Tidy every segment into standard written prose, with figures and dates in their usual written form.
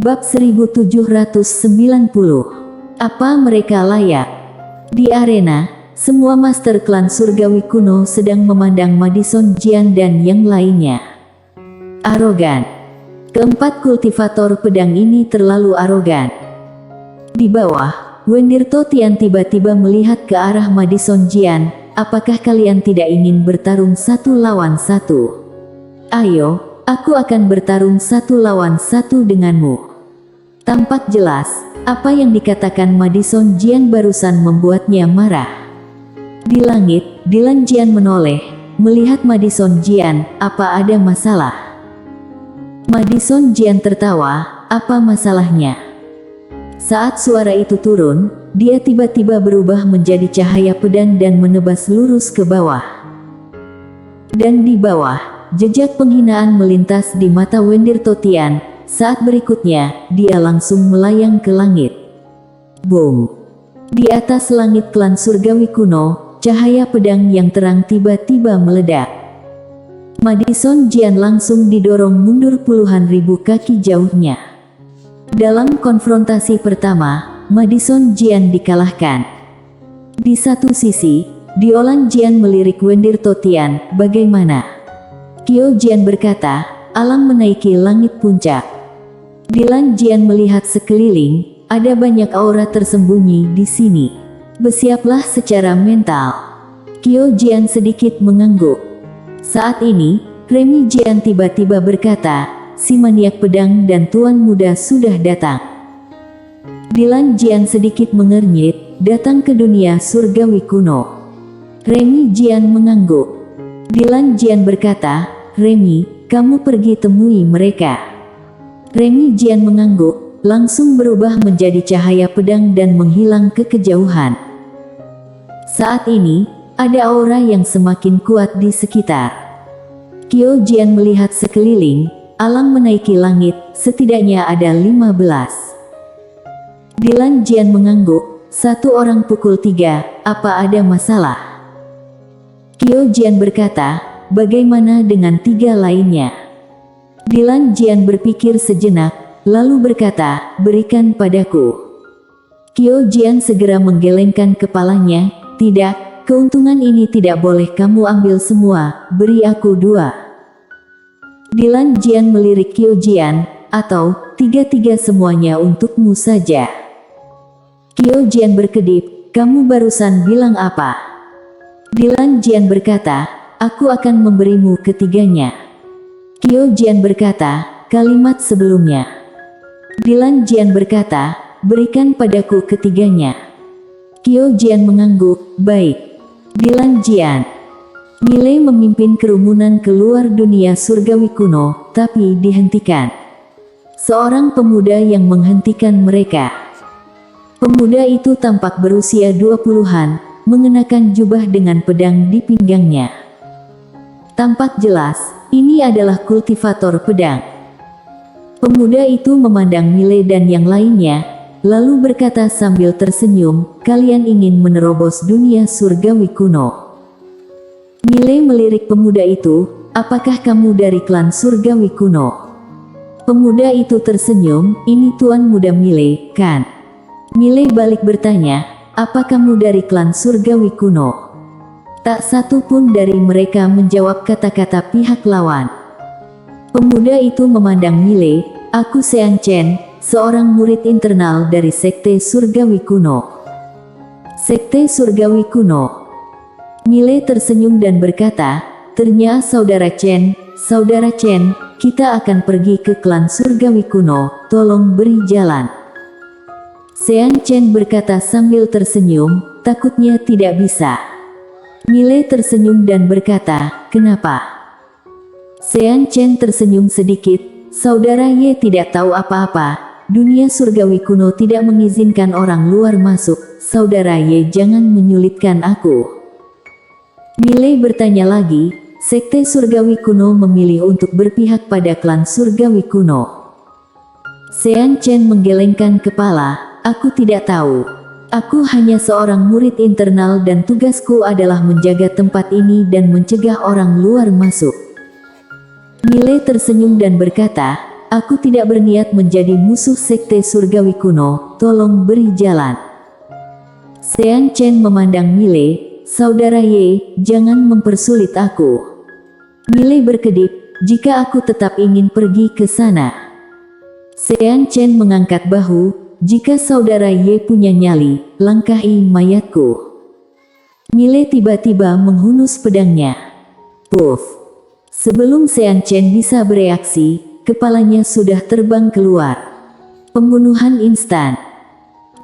Bab 1790. Apa mereka layak? Di arena, semua master klan surgawi kuno sedang memandang Madison Jian dan yang lainnya. Arogan. Keempat kultivator pedang ini terlalu arogan. Di bawah, Wendirto Tian tiba-tiba melihat ke arah Madison Jian. Apakah kalian tidak ingin bertarung satu lawan satu? Ayo, aku akan bertarung satu lawan satu denganmu. Tampak jelas, apa yang dikatakan Madison Jian barusan membuatnya marah. Di langit, Dilan Jian menoleh, melihat Madison Jian. Apa ada masalah? Madison Jian tertawa, apa masalahnya? Saat suara itu turun, dia tiba-tiba berubah menjadi cahaya pedang dan menebas lurus ke bawah. Dan di bawah, jejak penghinaan melintas di mata Wendirto Tian. Saat berikutnya, dia langsung melayang ke langit. Boom! Di atas langit klan surgawi kuno, cahaya pedang yang terang tiba-tiba meledak. Madison Jian langsung didorong mundur puluhan ribu kaki jauhnya. Dalam konfrontasi pertama, Madison Jian dikalahkan. Di satu sisi, Diolan Jian melirik Wendirto Tian, bagaimana? Kyo Jian berkata, alam menaiki langit puncak. Dilan Jian melihat sekeliling, ada banyak aura tersembunyi di sini. Bersiaplah secara mental. Kyo Jian sedikit mengangguk. Saat ini, Remy Jian tiba-tiba berkata, si maniak pedang dan tuan muda sudah datang. Dilan Jian sedikit mengernyit, datang ke dunia surgawi kuno. Remy Jian mengangguk. Dilan Jian berkata, Remy, kamu pergi temui mereka. Remy Jian mengangguk, langsung berubah menjadi cahaya pedang dan menghilang ke kejauhan. Saat ini, ada aura yang semakin kuat di sekitar. Kyo Jian melihat sekeliling, alam menaiki langit, setidaknya ada 15. Dilan Jian mengangguk, satu orang pukul 3, apa ada masalah? Kyo Jian berkata, bagaimana dengan 3 lainnya? Dilan Jian berpikir sejenak, lalu berkata, berikan padaku. Kyo Jian segera menggelengkan kepalanya, tidak, keuntungan ini tidak boleh kamu ambil semua, beri aku 2. Dilan Jian melirik Kyo Jian, atau, 3-3 semuanya untukmu saja. Kyo Jian berkedip, kamu barusan bilang apa? Dilan Jian berkata, aku akan memberimu ketiganya. Kyo Jian berkata, kalimat sebelumnya. Dilan Jian berkata, berikan padaku ketiganya. Kyo Jian mengangguk, baik. Dilan Jian. Milei memimpin kerumunan keluar dunia surgawi kuno, tapi dihentikan. Seorang pemuda yang menghentikan mereka. Pemuda itu tampak berusia 20-an, mengenakan jubah dengan pedang di pinggangnya. Tampak jelas, ini adalah kultivator pedang. Pemuda itu memandang Milei dan yang lainnya, lalu berkata sambil tersenyum, kalian ingin menerobos dunia surgawi kuno. Milei melirik pemuda itu, apakah kamu dari klan surgawi kuno? Pemuda itu tersenyum, ini tuan muda Milei, kan? Milei balik bertanya, apa kamu dari klan surgawi kuno? Tak satu pun dari mereka menjawab kata-kata pihak lawan. Pemuda itu memandang Milei, aku Sean Chen, seorang murid internal dari Sekte Surgawi Kuno. Sekte Surgawi Kuno. Milei tersenyum dan berkata, ternyata saudara Chen, kita akan pergi ke klan Surgawi Kuno, tolong beri jalan. Sean Chen berkata sambil tersenyum, takutnya tidak bisa. Milei tersenyum dan berkata, kenapa? Sean Chen tersenyum sedikit, saudara Ye tidak tahu apa-apa, dunia surgawi kuno tidak mengizinkan orang luar masuk, saudara Ye jangan menyulitkan aku. Milei bertanya lagi, Sekte Surgawi Kuno memilih untuk berpihak pada klan surgawi kuno. Sean Chen menggelengkan kepala, aku tidak tahu. Aku hanya seorang murid internal dan tugasku adalah menjaga tempat ini dan mencegah orang luar masuk. Milei tersenyum dan berkata, aku tidak berniat menjadi musuh sekte surgawi kuno, tolong beri jalan. Sean Chen memandang Mile, saudara Ye, jangan mempersulit aku. Mile berkedip, jika aku tetap ingin pergi ke sana. Sean Chen mengangkat bahu, jika saudara Ye punya nyali, langkahi mayatku. Mile tiba-tiba menghunus pedangnya. Puff. Sebelum Sean Chen bisa bereaksi, kepalanya sudah terbang keluar. Pembunuhan instan.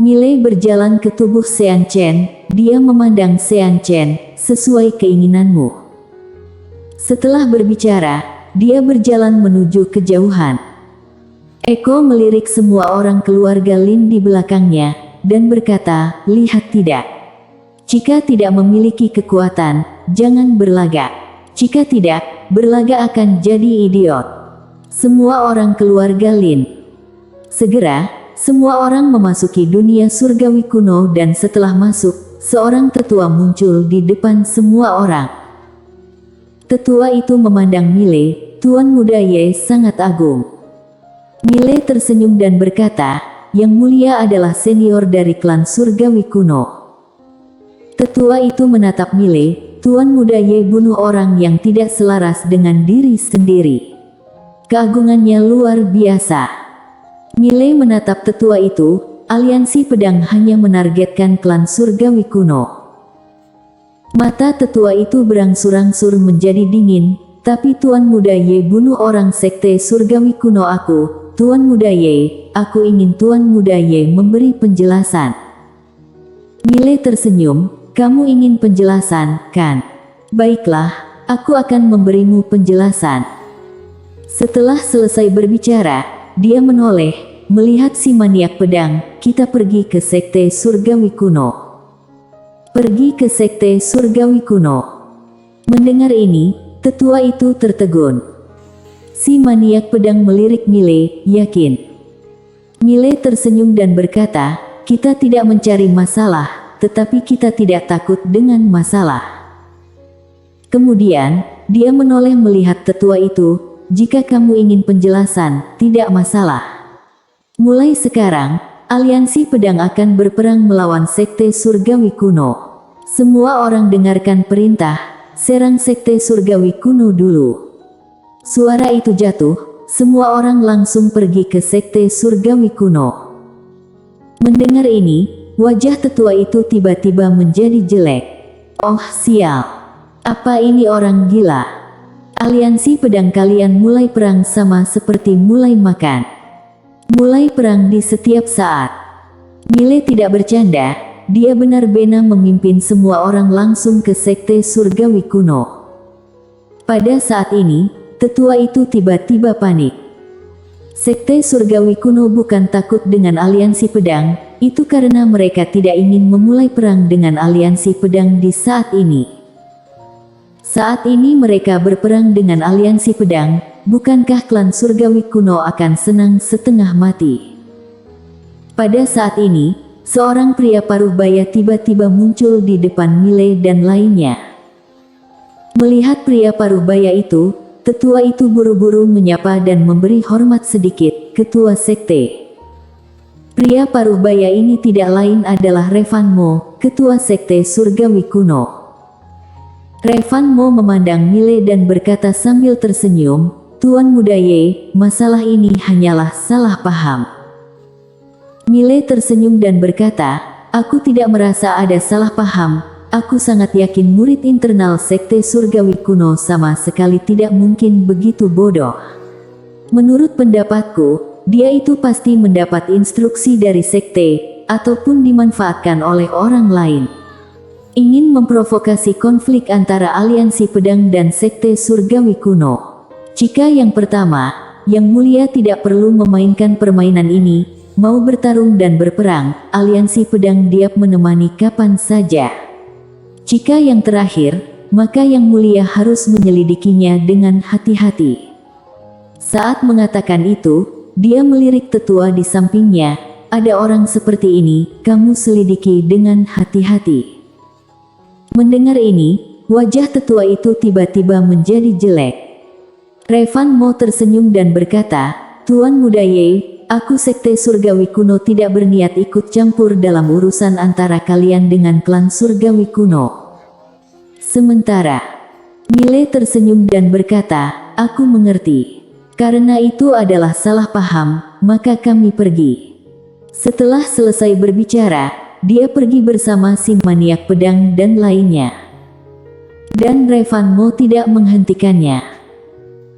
Mile berjalan ke tubuh Sean Chen, dia memandang Sean Chen, sesuai keinginanmu. Setelah berbicara, dia berjalan menuju kejauhan. Eko melirik semua orang keluarga Lin di belakangnya, dan berkata, lihat tidak. Jika tidak memiliki kekuatan, jangan berlagak. Jika tidak, berlagak akan jadi idiot. Semua orang keluarga Lin. Segera, semua orang memasuki dunia surgawi kuno dan setelah masuk, seorang tetua muncul di depan semua orang. Tetua itu memandang Mile, Tuan Muda Ye sangat agung. Mile tersenyum dan berkata, yang mulia adalah senior dari klan surgawi kuno. Tetua itu menatap Mile, Tuan Muda Ye bunuh orang yang tidak selaras dengan diri sendiri. Keagungannya luar biasa. Mile menatap tetua itu, aliansi pedang hanya menargetkan klan surgawi kuno. Mata tetua itu berangsur-angsur menjadi dingin, tapi Tuan Muda Ye bunuh orang sekte surgawi kuno aku. Tuan Muda Ye, aku ingin Tuan Muda Ye memberi penjelasan. Mile tersenyum, kamu ingin penjelasan, kan? Baiklah, aku akan memberimu penjelasan. Setelah selesai berbicara, dia menoleh, melihat si maniak pedang, kita pergi ke sekte surgawi kuno. Pergi ke sekte surgawi kuno. Mendengar ini, tetua itu tertegun. Si maniak pedang melirik Mile, yakin. Mile tersenyum dan berkata, kita tidak mencari masalah, tetapi kita tidak takut dengan masalah. Kemudian, dia menoleh melihat tetua itu, jika kamu ingin penjelasan, tidak masalah. Mulai sekarang, aliansi pedang akan berperang melawan sekte surgawi kuno. Semua orang dengarkan perintah, serang sekte surgawi kuno dulu. Suara itu jatuh, semua orang langsung pergi ke sekte surgawi kuno. Mendengar ini, wajah tetua itu tiba-tiba menjadi jelek. Oh sial, apa ini orang gila? Aliansi pedang kalian mulai perang sama seperti mulai makan. Mulai perang di setiap saat. Mile tidak bercanda, dia benar-benar memimpin semua orang langsung ke sekte surgawi kuno. Pada saat ini, tetua itu tiba-tiba panik. Sekte surgawi kuno bukan takut dengan aliansi pedang, itu karena mereka tidak ingin memulai perang dengan aliansi pedang di saat ini. Saat ini mereka berperang dengan aliansi pedang, bukankah klan surgawi kuno akan senang setengah mati? Pada saat ini, seorang pria paruh baya tiba-tiba muncul di depan Mile dan lainnya. Melihat pria paruh baya itu, tetua itu buru-buru menyapa dan memberi hormat sedikit, ketua sekte. Pria paruh baya ini tidak lain adalah Revan Mo, ketua sekte surgawi kuno. Revan Mo memandang Mile dan berkata sambil tersenyum, Tuan Muda Ye, masalah ini hanyalah salah paham. Mile tersenyum dan berkata, aku tidak merasa ada salah paham. Aku sangat yakin murid internal sekte surgawi kuno sama sekali tidak mungkin begitu bodoh. Menurut pendapatku, dia itu pasti mendapat instruksi dari sekte, ataupun dimanfaatkan oleh orang lain. Ingin memprovokasi konflik antara aliansi pedang dan sekte surgawi kuno. Jika yang pertama, Yang Mulia tidak perlu memainkan permainan ini, mau bertarung dan berperang, aliansi pedang Diab menemani kapan saja. Jika yang terakhir, maka Yang Mulia harus menyelidikinya dengan hati-hati. Saat mengatakan itu, dia melirik tetua di sampingnya, ada orang seperti ini, kamu selidiki dengan hati-hati. Mendengar ini, wajah tetua itu tiba-tiba menjadi jelek. Revan Mo tersenyum dan berkata, Tuan Muda Ye, aku Sekte Surgawi Kuno tidak berniat ikut campur dalam urusan antara kalian dengan klan Surgawi Kuno. Sementara, Mile tersenyum dan berkata, aku mengerti. Karena itu adalah salah paham, maka kami pergi. Setelah selesai berbicara, dia pergi bersama si maniak pedang dan lainnya. Dan Revanmo tidak menghentikannya.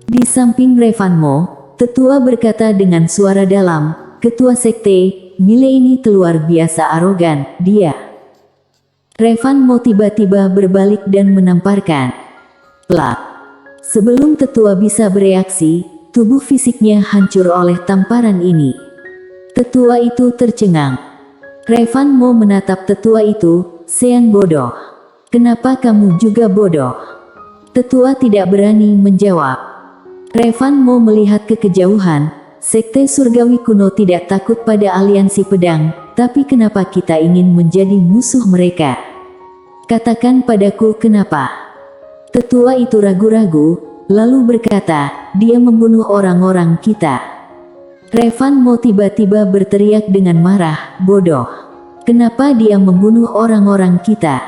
Di samping Revanmo, tetua berkata dengan suara dalam, ketua sekte, Mile ini luar biasa arogan, dia. Revanmo tiba-tiba berbalik dan menamparkan. Plak. Sebelum tetua bisa bereaksi, tubuh fisiknya hancur oleh tamparan ini. Tetua itu tercengang. Revanmo menatap tetua itu, Sean bodoh. Kenapa kamu juga bodoh? Tetua tidak berani menjawab. Revanmo melihat ke kejauhan. Sekte Surgawi Kuno tidak takut pada aliansi pedang, tapi kenapa kita ingin menjadi musuh mereka? Katakan padaku kenapa? Tetua itu ragu-ragu, lalu berkata, dia membunuh orang-orang kita. Revanmo tiba-tiba berteriak dengan marah, bodoh. Kenapa dia membunuh orang-orang kita?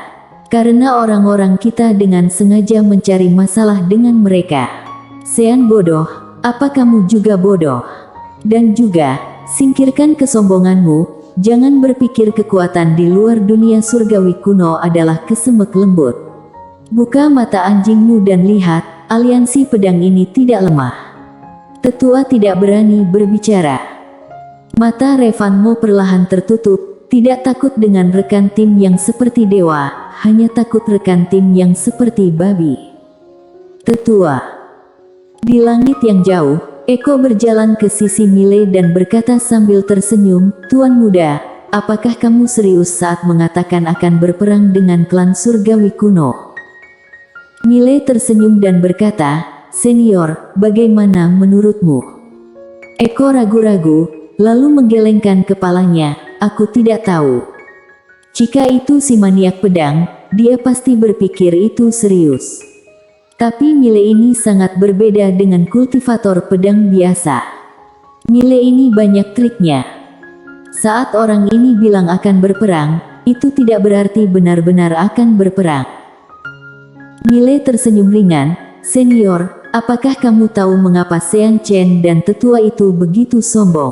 Karena orang-orang kita dengan sengaja mencari masalah dengan mereka. Sean bodoh, apa kamu juga bodoh? Dan juga, singkirkan kesombonganmu, jangan berpikir kekuatan di luar dunia surgawi kuno adalah kesemek lembut. Buka mata anjingmu dan lihat, aliansi pedang ini tidak lemah. Tetua tidak berani berbicara. Mata Revanmo perlahan tertutup, tidak takut dengan rekan tim yang seperti dewa, hanya takut rekan tim yang seperti babi. Tetua. Di langit yang jauh, Eko berjalan ke sisi Mile dan berkata sambil tersenyum, Tuan Muda, apakah kamu serius saat mengatakan akan berperang dengan klan surgawi kuno? Mile tersenyum dan berkata, Senior, bagaimana menurutmu? Eko ragu-ragu, lalu menggelengkan kepalanya, aku tidak tahu. Jika itu si maniak pedang, dia pasti berpikir itu serius. Tapi Mile ini sangat berbeda dengan kultivator pedang biasa. Mile ini banyak triknya. Saat orang ini bilang akan berperang, itu tidak berarti benar-benar akan berperang. Mile tersenyum ringan, Senior, apakah kamu tahu mengapa Sean Chen dan tetua itu begitu sombong?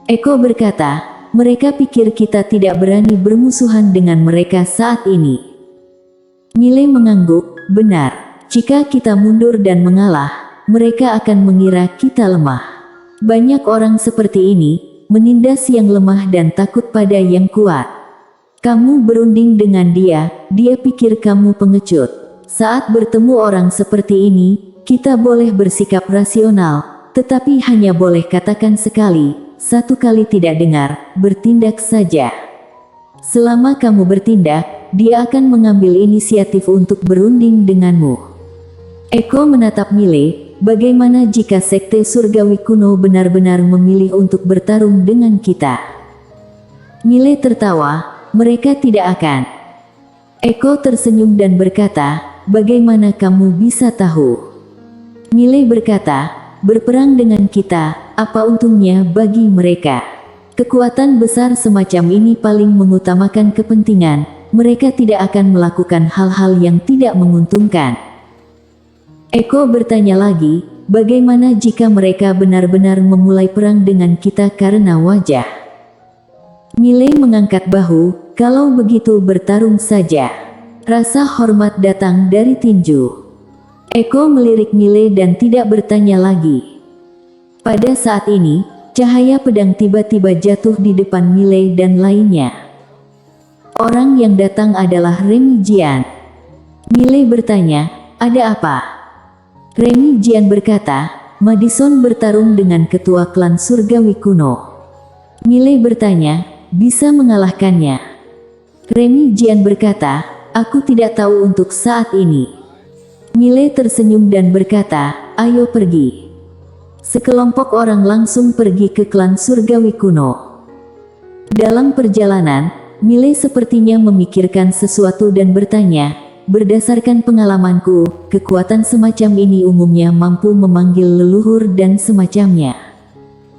Eko berkata, mereka pikir kita tidak berani bermusuhan dengan mereka saat ini. Mile mengangguk, benar. Jika kita mundur dan mengalah, mereka akan mengira kita lemah. Banyak orang seperti ini, menindas yang lemah dan takut pada yang kuat. Kamu berunding dengan dia pikir kamu pengecut. Saat bertemu orang seperti ini, kita boleh bersikap rasional, tetapi hanya boleh katakan sekali, satu kali tidak dengar, bertindak saja. Selama kamu bertindak, dia akan mengambil inisiatif untuk berunding denganmu. Eko menatap Mile, bagaimana jika Sekte Surgawi Kuno benar-benar memilih untuk bertarung dengan kita? Mile tertawa, mereka tidak akan. Eko tersenyum dan berkata, bagaimana kamu bisa tahu? Mile berkata, berperang dengan kita, apa untungnya bagi mereka? Kekuatan besar semacam ini paling mengutamakan kepentingan, mereka tidak akan melakukan hal-hal yang tidak menguntungkan. Eko bertanya lagi, bagaimana jika mereka benar-benar memulai perang dengan kita karena wajah? Mile mengangkat bahu, kalau begitu bertarung saja. Rasa hormat datang dari tinju. Eko melirik Mile dan tidak bertanya lagi. Pada saat ini, cahaya pedang tiba-tiba jatuh di depan Mile dan lainnya. Orang yang datang adalah Remy Jian. Mile bertanya, ada apa? Remy Jian berkata, Madison bertarung dengan ketua klan surgawi kuno. Mile bertanya, bisa mengalahkannya? Remy Jian berkata, aku tidak tahu untuk saat ini. Mile tersenyum dan berkata, ayo pergi. Sekelompok orang langsung pergi ke klan surgawi kuno. Dalam perjalanan, Mile sepertinya memikirkan sesuatu dan bertanya, berdasarkan pengalamanku, kekuatan semacam ini umumnya mampu memanggil leluhur dan semacamnya.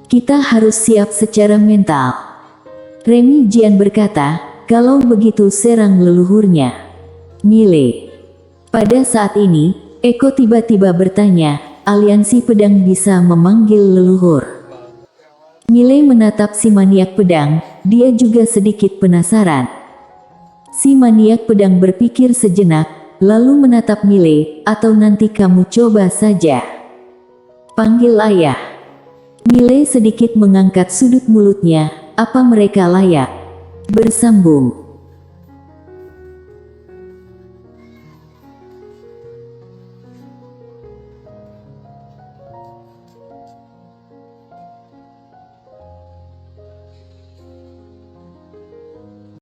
Kita harus siap secara mental. Remy Jian berkata, kalau begitu serang leluhurnya. Mile. Pada saat ini, Eko tiba-tiba bertanya, aliansi pedang bisa memanggil leluhur. Mile menatap si maniak pedang, dia juga sedikit penasaran. Si maniak pedang berpikir sejenak, lalu menatap Mile, atau nanti kamu coba saja. Panggil ayah. Mile sedikit mengangkat sudut mulutnya, apa mereka layak bersambung?